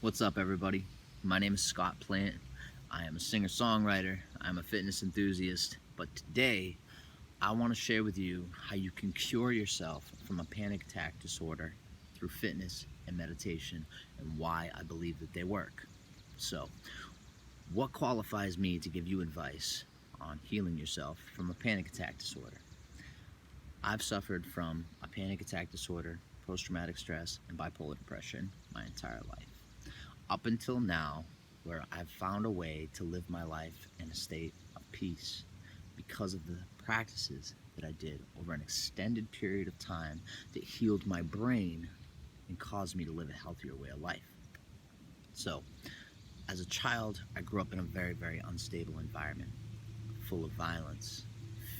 What's up, everybody? My name is Scott Plante. I am a singer-songwriter. I'm a fitness enthusiast. But today, I want to share with you how you can cure yourself from a panic attack disorder through fitness and meditation, and why I believe that they work. So, what qualifies me to give you advice on healing yourself from a panic attack disorder? I've suffered from a panic attack disorder, post-traumatic stress, and bipolar depression my entire life. Up until now, where I've found a way to live my life in a state of peace because of the practices that I did over an extended period of time that healed my brain and caused me to live a healthier way of life. So, as a child, I grew up in a very, very unstable environment, full of violence,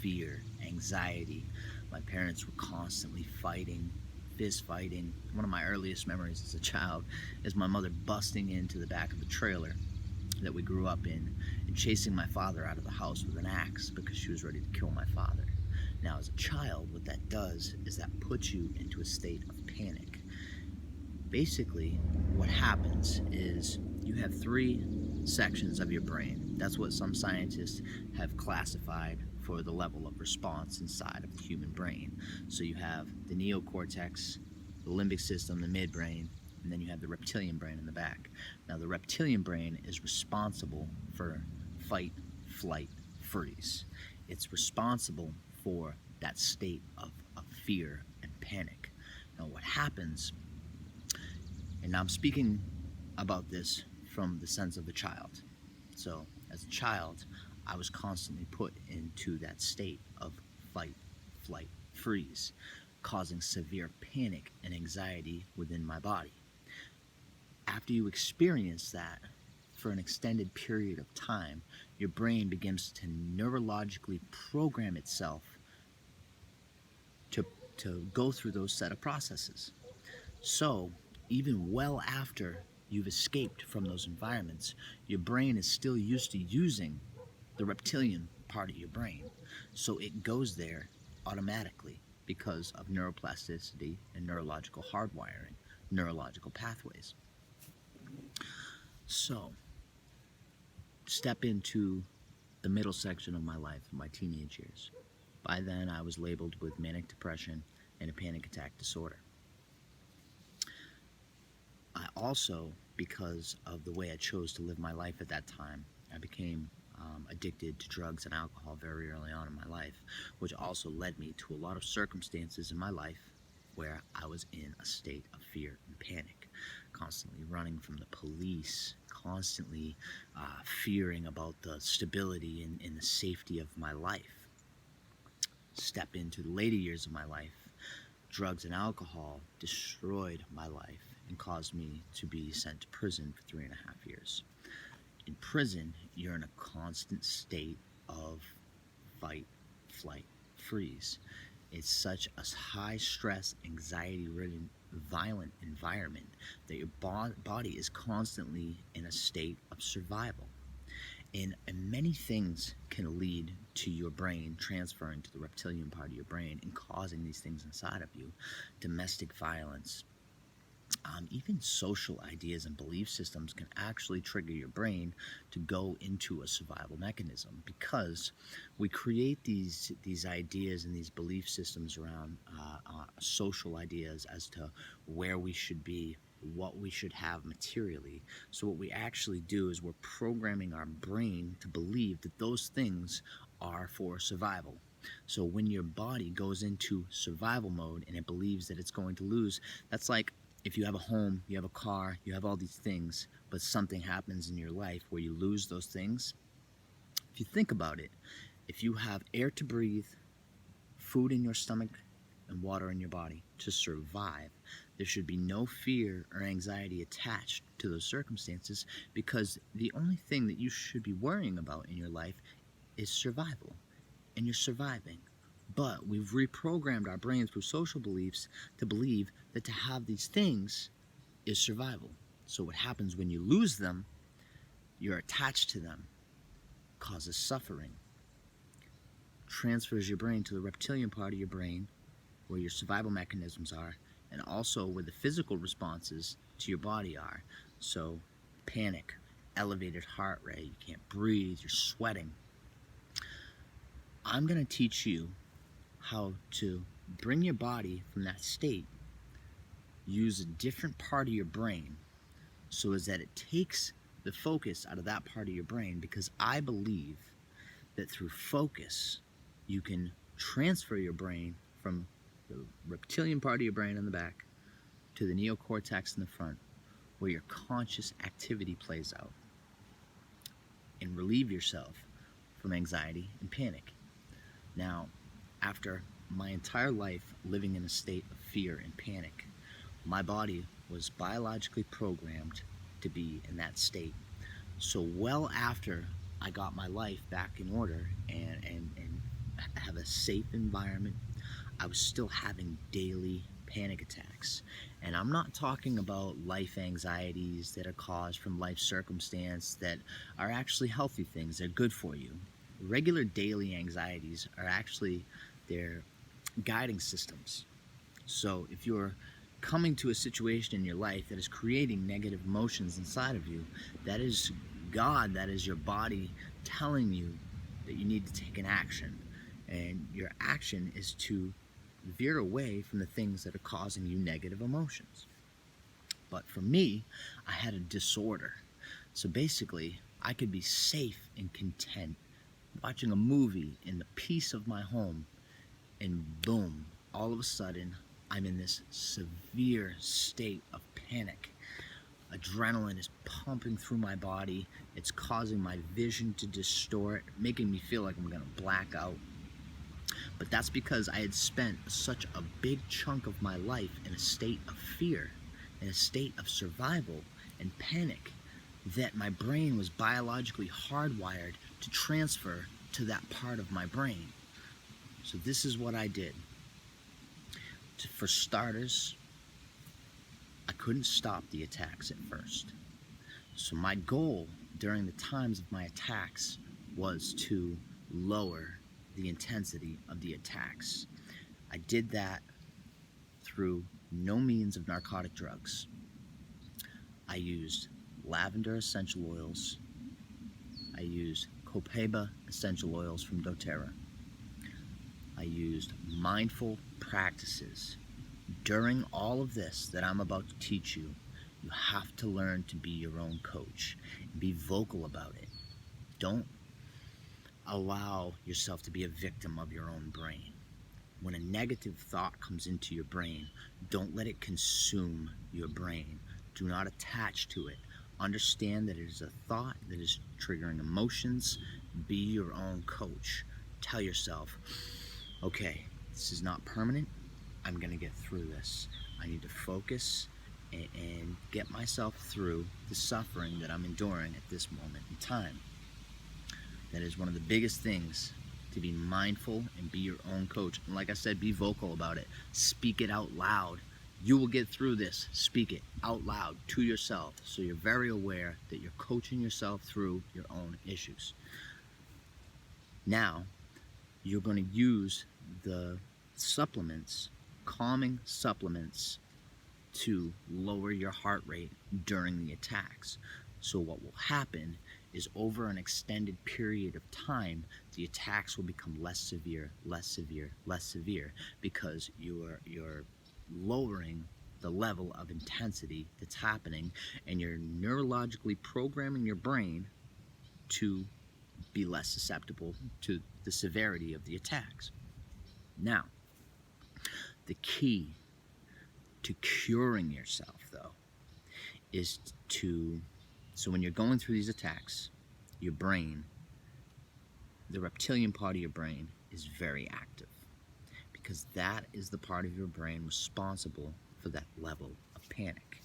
fear, anxiety. My parents were constantly fighting, fist fighting. One of my earliest memories as a child is my mother busting into the back of the trailer that we grew up in and chasing my father out of the house with an axe because she was ready to kill my father. Now, as a child, what that does is that puts you into a state of panic. Basically, what happens is you have three sections of your brain. That's what some scientists have classified for the level of response inside of the human brain. So you have the neocortex, the limbic system, the midbrain, and then you have the reptilian brain in the back. Now, the reptilian brain is responsible for fight, flight, freeze. It's responsible for that state of fear and panic. Now, what happens, and I'm speaking about this from the sense of a child. So, as a child, I was constantly put into that state of fight, flight, freeze, causing severe panic and anxiety within my body. After you experience that for an extended period of time, your brain begins to neurologically program itself to go through those set of processes. So, even well after you've escaped from those environments, your brain is still used to using the reptilian part of your brain. So it goes there automatically because of neuroplasticity and neurological hardwiring, neurological pathways. So, step into the middle section of my life, my teenage years. By then, I was labeled with manic depression and a panic attack disorder. I also, because of the way I chose to live my life at that time, I became addicted to drugs and alcohol very early on in my life, which also led me to a lot of circumstances in my life where I was in a state of fear and panic, constantly running from the police, constantly fearing about the stability and the safety of my life. Step into the later years of my life, drugs and alcohol destroyed my life and caused me to be sent to prison for 3.5 years. In prison, you're in a constant state of fight, flight, freeze. It's such a high stress, anxiety-ridden, violent environment that your body is constantly in a state of survival. And many things can lead to your brain transferring to the reptilian part of your brain and causing these things inside of you. Domestic violence, even social ideas and belief systems can actually trigger your brain to go into a survival mechanism, because we create these ideas and these belief systems around social ideas as to where we should be, what we should have materially. So what we actually do is we're programming our brain to believe that those things are for survival. So when your body goes into survival mode and it believes that it's going to lose, that's like if you have a home, you have a car, you have all these things, but something happens in your life where you lose those things. If you think about it, if you have air to breathe, food in your stomach, and water in your body to survive, there should be no fear or anxiety attached to those circumstances, because the only thing that you should be worrying about in your life is survival, and you're surviving. But we've reprogrammed our brains through social beliefs to believe that to have these things is survival. So what happens when you lose them, you're attached to them, causes suffering, transfers your brain to the reptilian part of your brain where your survival mechanisms are, and also where the physical responses to your body are. So panic, elevated heart rate, you can't breathe, you're sweating. I'm going to teach you how to bring your body from that state, use a different part of your brain so as that it takes the focus out of that part of your brain, because I believe that through focus you can transfer your brain from the reptilian part of your brain in the back to the neocortex in the front, where your conscious activity plays out, and relieve yourself from anxiety and panic. Now, after my entire life living in a state of fear and panic, my body was biologically programmed to be in that state. So well after I got my life back in order and have a safe environment, I was still having daily panic attacks. And I'm not talking about life anxieties that are caused from life circumstance that are actually healthy things. They're good for you. Regular daily anxieties are actually their guiding systems. So if you're coming to a situation in your life that is creating negative emotions inside of you, that is God, that is your body telling you that you need to take an action. And your action is to veer away from the things that are causing you negative emotions. But for me, I had a disorder. So basically, I could be safe and content watching a movie in the peace of my home, and boom, all of a sudden, I'm in this severe state of panic. Adrenaline is pumping through my body. It's causing my vision to distort, making me feel like I'm going to black out. But that's because I had spent such a big chunk of my life in a state of fear, in a state of survival and panic, that my brain was biologically hardwired to transfer to that part of my brain. So this is what I did. For starters, I couldn't stop the attacks at first. So my goal during the times of my attacks was to lower the intensity of the attacks. I did that through no means of narcotic drugs. I used lavender essential oils. I used copaiba essential oils from doTERRA. I used mindful practices. During all of this that I'm about to teach you, you have to learn to be your own coach. Be vocal about it. Don't allow yourself to be a victim of your own brain. When a negative thought comes into your brain, don't let it consume your brain. Do not attach to it. Understand that it is a thought that is triggering emotions. Be your own coach. Tell yourself, okay, this is not permanent. I'm going to get through this. I need to focus and get myself through the suffering that I'm enduring at this moment in time. That is one of the biggest things, to be mindful and be your own coach. And like I said, be vocal about it. Speak it out loud. You will get through this. Speak it out loud to yourself, so you're very aware that you're coaching yourself through your own issues. Now, you're going to use the supplements, calming supplements, to lower your heart rate during the attacks. So what will happen is, over an extended period of time, the attacks will become less severe, less severe, less severe, because you're lowering the level of intensity that's happening, and you're neurologically programming your brain to be less susceptible to the severity of the attacks. Now, the key to curing yourself, though, is so when you're going through these attacks, your brain, the reptilian part of your brain, is very active, because that is the part of your brain responsible for that level of panic.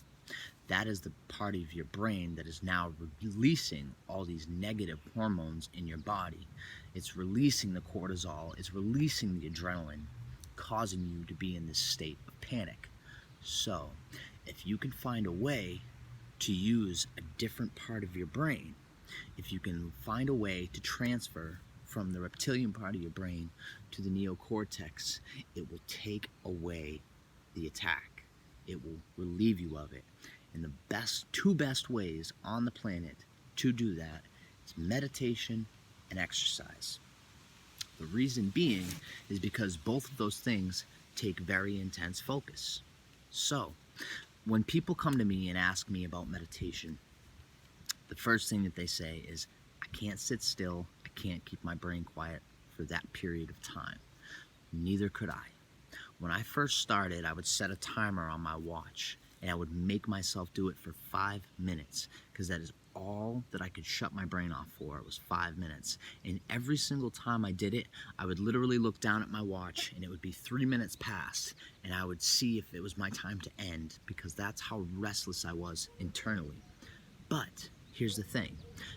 That is the part of your brain that is now releasing all these negative hormones in your body. It's releasing the cortisol, it's releasing the adrenaline, causing you to be in this state of panic. So, if you can find a way to use a different part of your brain, if you can find a way to transfer from the reptilian part of your brain to the neocortex, it will take away the attack. It will relieve you of it. And the two best ways on the planet to do that is meditation and exercise. The reason being is because both of those things take very intense focus. So, when people come to me and ask me about meditation, the first thing that they say is, I can't sit still, I can't keep my brain quiet for that period of time. Neither could I. When I first started, I would set a timer on my watch and I would make myself do it for 5 minutes, because that is all that I could shut my brain off for. It was 5 minutes. And every single time I did it, I would literally look down at my watch and it would be 3 minutes past, and I would see if it was my time to end, because that's how restless I was internally. But here's the thing,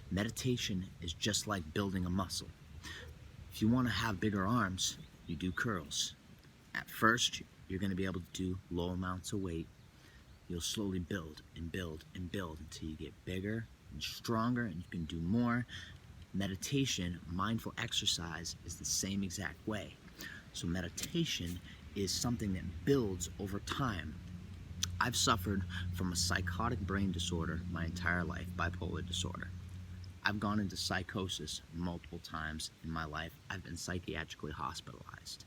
meditation is just like building a muscle. If you want to have bigger arms, you do curls. At first, you're going to be able to do low amounts of weight. You'll slowly build and build and build until you get bigger and stronger and you can do more. Meditation, mindful exercise, is the same exact way. So meditation is something that builds over time. I've suffered from a psychotic brain disorder my entire life, bipolar disorder. I've gone into psychosis multiple times in my life. I've been psychiatrically hospitalized.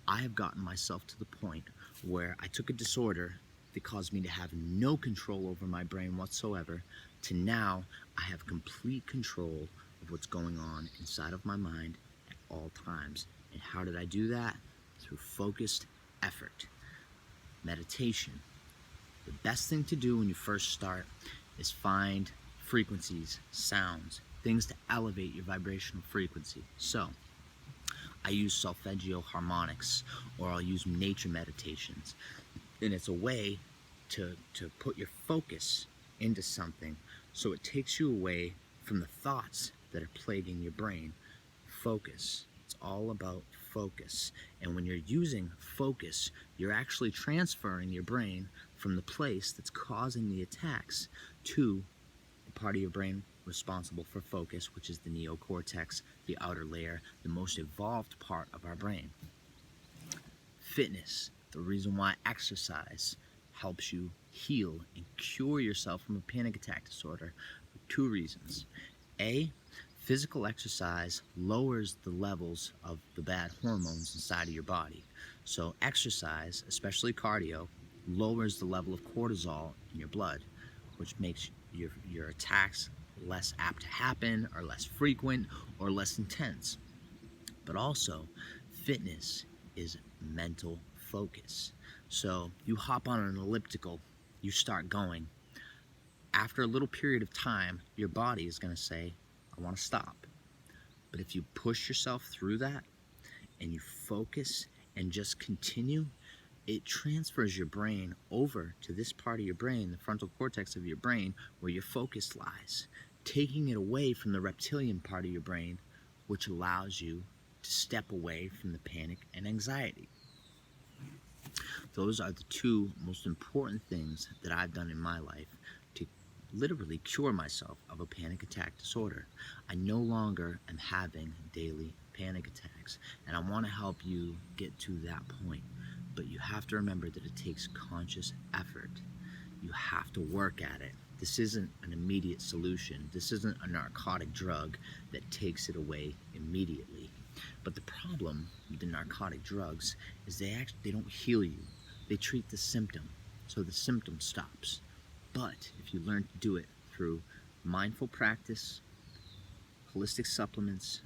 I have gotten myself to the point where I took a disorder that caused me to have no control over my brain whatsoever, to now I have complete control of what's going on inside of my mind at all times. And how did I do that? Through focused effort. Meditation. The best thing to do when you first start is find frequencies, sounds, things to elevate your vibrational frequency. So, I use solfeggio harmonics, or I'll use nature meditations. And it's a way to put your focus into something so it takes you away from the thoughts that are plaguing your brain. Focus. It's all about focus. And when you're using focus, you're actually transferring your brain from the place that's causing the attacks to the part of your brain responsible for focus, which is the neocortex, the outer layer, the most evolved part of our brain. Fitness, the reason why exercise helps you heal and cure yourself from a panic attack disorder, for 2 reasons. A, physical exercise lowers the levels of the bad hormones inside of your body. So exercise, especially cardio, lowers the level of cortisol in your blood, which makes your attacks less apt to happen, or less frequent, or less intense. But also, fitness is mental focus. So you hop on an elliptical, you start going. After a little period of time, your body is going to say, I want to stop. But if you push yourself through that and you focus and just continue, it transfers your brain over to this part of your brain, the frontal cortex of your brain, where your focus lies, taking it away from the reptilian part of your brain, which allows you to step away from the panic and anxiety. Those are the 2 most important things that I've done in my life to literally cure myself of a panic attack disorder. I no longer am having daily panic attacks, and I want to help you get to that point. But you have to remember that it takes conscious effort. You have to work at it. This isn't an immediate solution. This isn't a narcotic drug that takes it away immediately. But the problem with the narcotic drugs is they don't heal you. They treat the symptom, so the symptom stops. But if you learn to do it through mindful practice, holistic supplements,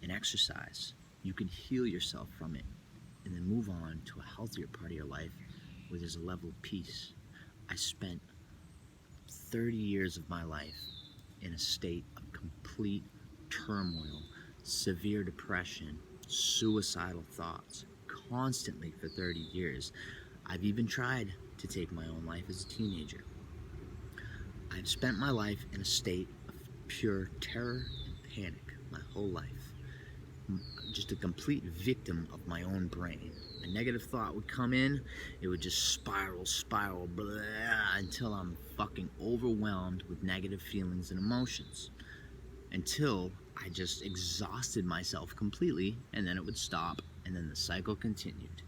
and exercise, you can heal yourself from it and then move on to a healthier part of your life where there's a level of peace. I spent 30 years of my life in a state of complete turmoil, severe depression, suicidal thoughts, constantly for 30 years. I've even tried to take my own life as a teenager. I've spent my life in a state of pure terror and panic my whole life. Just a complete victim of my own brain. A negative thought would come in, it would just spiral, blah, until I'm fucking overwhelmed with negative feelings and emotions. Until I just exhausted myself completely, and then it would stop, and then the cycle continued.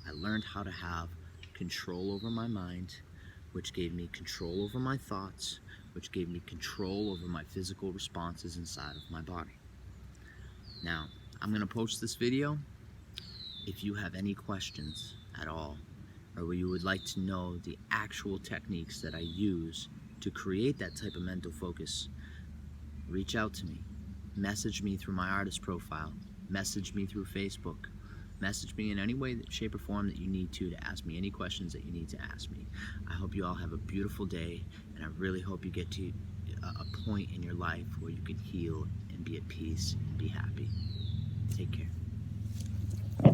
I learned how to have control over my mind, which gave me control over my thoughts, which gave me control over my physical responses inside of my body. Now, I'm going to post this video. If you have any questions at all, or you would like to know the actual techniques that I use to create that type of mental focus, reach out to me. Message me through my artist profile. Message me through Facebook. Message me in any way, shape, or form that you need to ask me any questions that you need to ask me. I hope you all have a beautiful day, and I really hope you get to a point in your life where you can heal and be at peace and be happy. Take care.